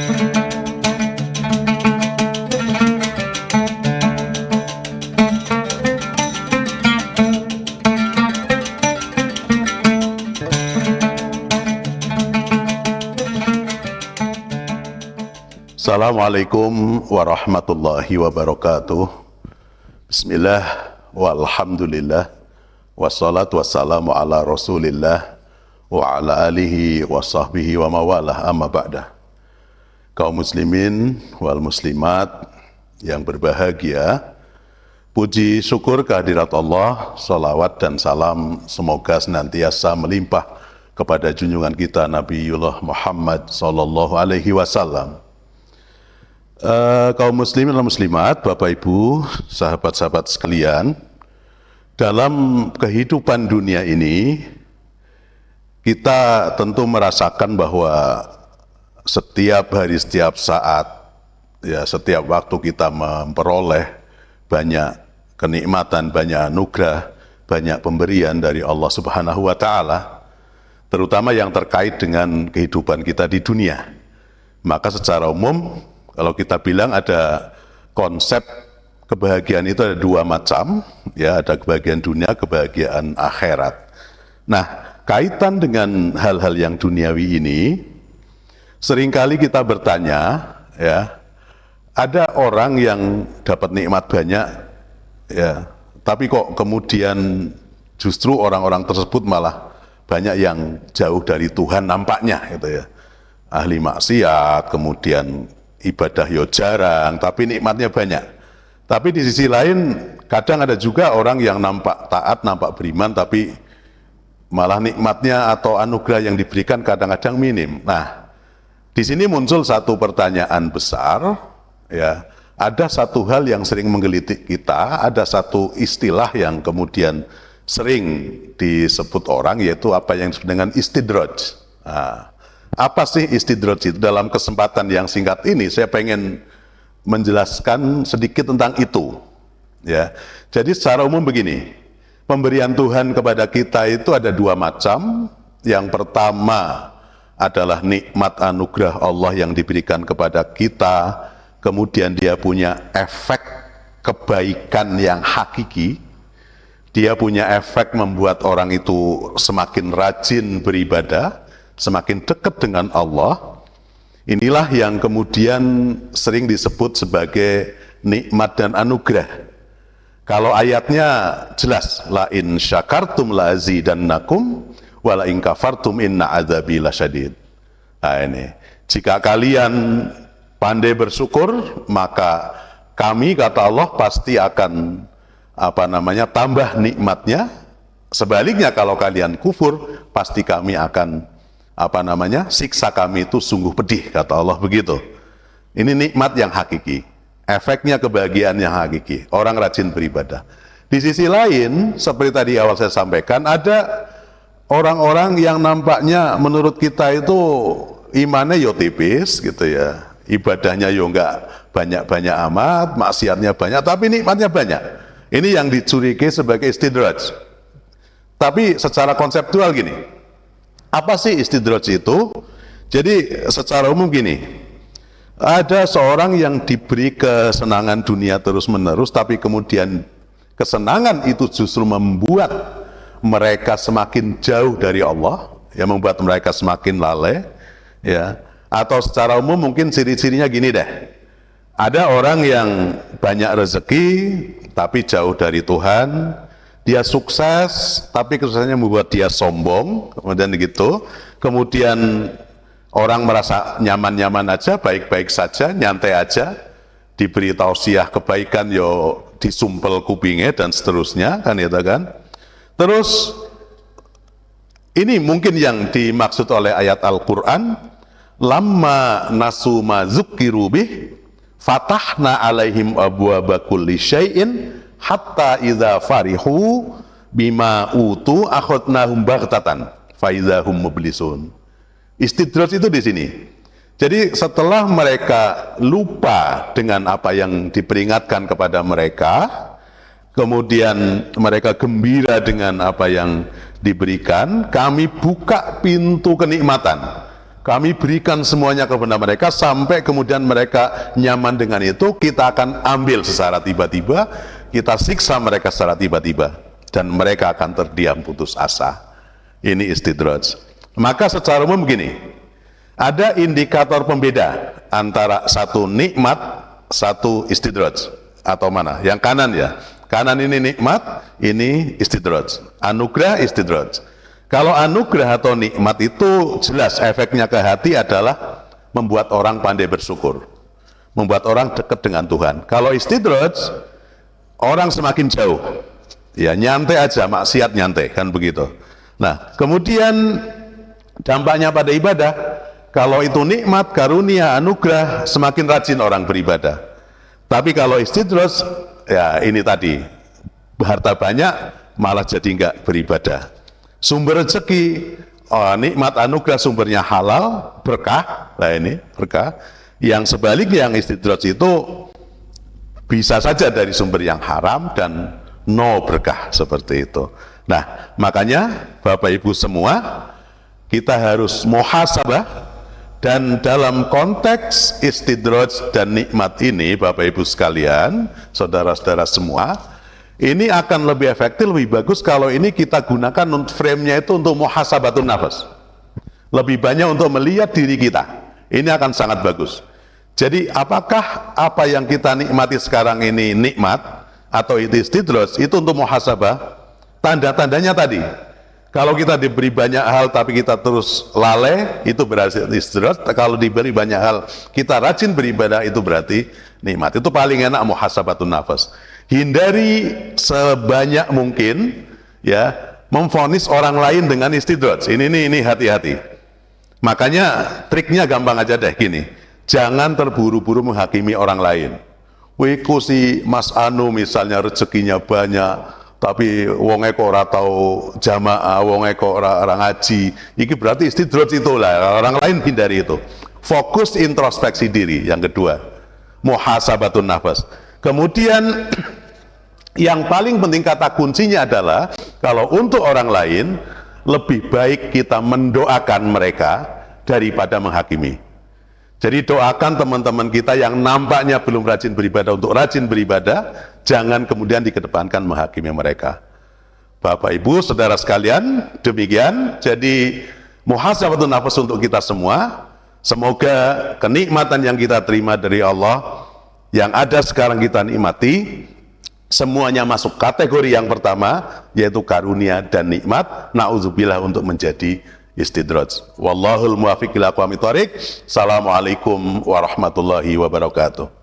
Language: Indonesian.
Assalamualaikum warahmatullahi wabarakatuh. Bismillah walhamdulillah wassalatu wassalamu ala rasulillah wa ala alihi wa sahbihi wa mawalah amma ba'dah. Kaum muslimin wal muslimat yang berbahagia, puji syukur kehadirat Allah, salawat dan salam semoga senantiasa melimpah kepada junjungan kita Nabiullah Muhammad sallallahu alaihi wasallam. Kaum muslimin dan muslimat, Bapak Ibu, sahabat-sahabat sekalian, dalam kehidupan dunia ini kita tentu merasakan bahwa setiap hari, setiap saat, ya setiap waktu kita memperoleh banyak kenikmatan, banyak anugerah, banyak pemberian dari Allah Subhanahu wa taala, terutama yang terkait dengan kehidupan kita di dunia. Maka secara umum kalau kita bilang ada konsep kebahagiaan itu ada dua macam, ya ada kebahagiaan dunia, kebahagiaan akhirat. Nah, kaitan dengan hal-hal yang duniawi ini, seringkali kita bertanya, ya, ada orang yang dapat nikmat banyak, ya, tapi kok kemudian justru orang-orang tersebut malah banyak yang jauh dari Tuhan nampaknya, gitu ya, ahli maksiat, kemudian ibadah yo jarang, tapi nikmatnya banyak. Tapi di sisi lain, kadang ada juga orang yang nampak taat, nampak beriman, tapi malah nikmatnya atau anugerah yang diberikan kadang-kadang minim. Nah, di sini muncul satu pertanyaan besar, ya. Ada satu hal yang sering menggelitik kita, ada satu istilah yang kemudian sering disebut orang, yaitu apa yang disebut dengan istidraj. Nah, apa sih istidraj itu? Dalam kesempatan yang singkat ini saya pengen menjelaskan sedikit tentang itu, ya. Jadi secara umum begini, pemberian Tuhan kepada kita itu ada dua macam. Yang pertama adalah nikmat anugerah Allah yang diberikan kepada kita, kemudian dia punya efek kebaikan yang hakiki. Dia punya efek membuat orang itu semakin rajin beribadah, semakin dekat dengan Allah. Inilah yang kemudian sering disebut sebagai nikmat dan anugerah. Kalau ayatnya jelas, la in syakartum la azidannakum wa la in kafartum inna adzabi lasyadid. Nah ini, jika kalian pandai bersyukur, maka kami, kata Allah, pasti akan tambah nikmatnya. Sebaliknya kalau kalian kufur, pasti kami akan siksa kami itu sungguh pedih, kata Allah begitu. Ini nikmat yang hakiki, efeknya kebahagiaan yang hakiki, orang rajin beribadah. Di sisi lain, seperti tadi awal saya sampaikan, ada orang-orang yang nampaknya menurut kita itu imannya yo tipis gitu ya, ibadahnya yo enggak banyak-banyak amat, maksiatnya banyak, tapi nikmatnya banyak. Ini yang dicurigai sebagai istidraj. Tapi secara konseptual gini, apa sih istidraj itu? Jadi secara umum gini, ada seorang yang diberi kesenangan dunia terus-menerus, tapi kemudian kesenangan itu justru membuat mereka semakin jauh dari Allah, ya, membuat mereka semakin lalai, ya. Atau secara umum mungkin ciri-cirinya gini deh, ada orang yang banyak rezeki tapi jauh dari Tuhan. Dia sukses, tapi kesuksesannya membuat dia sombong, kemudian gitu. Kemudian orang merasa nyaman-nyaman aja, baik-baik saja, nyantai aja. Diberi tausiah kebaikan, yo disumpel kupingnya dan seterusnya, kan itu kan. Terus ini mungkin yang dimaksud oleh ayat Al-Quran, lamma nasu ma dzukkiru bih, fatahna alaihim abwaaba kulli syai'in hatta idza farihu bima utu akhadnahum baghtatan fa idzahum mublisun. Istidraj itu di sini. Jadi setelah mereka lupa dengan apa yang diperingatkan kepada mereka, kemudian mereka gembira dengan apa yang diberikan, kami buka pintu kenikmatan. kami berikan semuanya kepada mereka sampai kemudian mereka nyaman dengan itu, kita akan ambil secara tiba-tiba, kita siksa mereka secara tiba-tiba, dan mereka akan terdiam putus asa. Ini istidraj. Maka secara umum begini, ada indikator pembeda antara satu nikmat, satu istidraj. Atau mana? Yang kanan ya. Kanan ini nikmat, ini istidraj. Anugerah, istidraj. Kalau anugerah atau nikmat itu jelas efeknya ke hati adalah membuat orang pandai bersyukur, membuat orang dekat dengan Tuhan. Kalau istidraj, orang semakin jauh, ya nyantai aja, maksiat nyantai, kan begitu. Nah, kemudian dampaknya pada ibadah, kalau itu nikmat, karunia, anugerah, semakin rajin orang beribadah. Tapi kalau istidraj, ya ini tadi, harta banyak malah jadi enggak beribadah. Sumber rezeki, nikmat anugerah sumbernya halal, berkah, nah ini berkah. Yang sebaliknya yang istidraj itu bisa saja dari sumber yang haram dan no berkah, seperti itu. Nah, makanya Bapak Ibu semua, kita harus muhasabah, dan dalam konteks istidraj dan nikmat ini, Bapak Ibu sekalian, saudara-saudara semua, ini akan lebih efektif, lebih bagus kalau ini kita gunakan frame-nya itu untuk muhasabatun nafas. Lebih banyak untuk melihat diri kita. Ini akan sangat bagus. Jadi apakah apa yang kita nikmati sekarang ini nikmat atau itu istidraj, itu untuk muhasabah? Tanda-tandanya tadi. Kalau kita diberi banyak hal tapi kita terus lalai, itu berarti istidraj. Kalau diberi banyak hal, kita rajin beribadah, itu berarti nikmat. Itu paling enak muhasabatun nafas. Hindari sebanyak mungkin ya memvonis orang lain dengan istidraj. Ini hati-hati. Makanya triknya gampang aja deh gini. Jangan terburu-buru menghakimi orang lain. Wiku si Mas Anu misalnya rezekinya banyak, tapi wonge kok ora tau jamaah, wonge kok ora ngaji. Iki berarti istidraj itulah. Orang lain hindari itu. Fokus introspeksi diri. Yang kedua, muhasabatun nafas. Kemudian yang paling penting kata kuncinya adalah kalau untuk orang lain lebih baik kita mendoakan mereka daripada menghakimi. Jadi doakan teman-teman kita yang nampaknya belum rajin beribadah untuk rajin beribadah, jangan kemudian dikedepankan menghakimi mereka. Bapak Ibu, saudara sekalian, demikian. Jadi muhasabatun nafas untuk kita semua. Semoga kenikmatan yang kita terima dari Allah yang ada sekarang kita nikmati, semuanya masuk kategori yang pertama, yaitu karunia dan nikmat. Na'udzubillah untuk menjadi istidraj. Wallahul muwaffiq ila aqwamit thoriq. Assalamualaikum warahmatullahi wabarakatuh.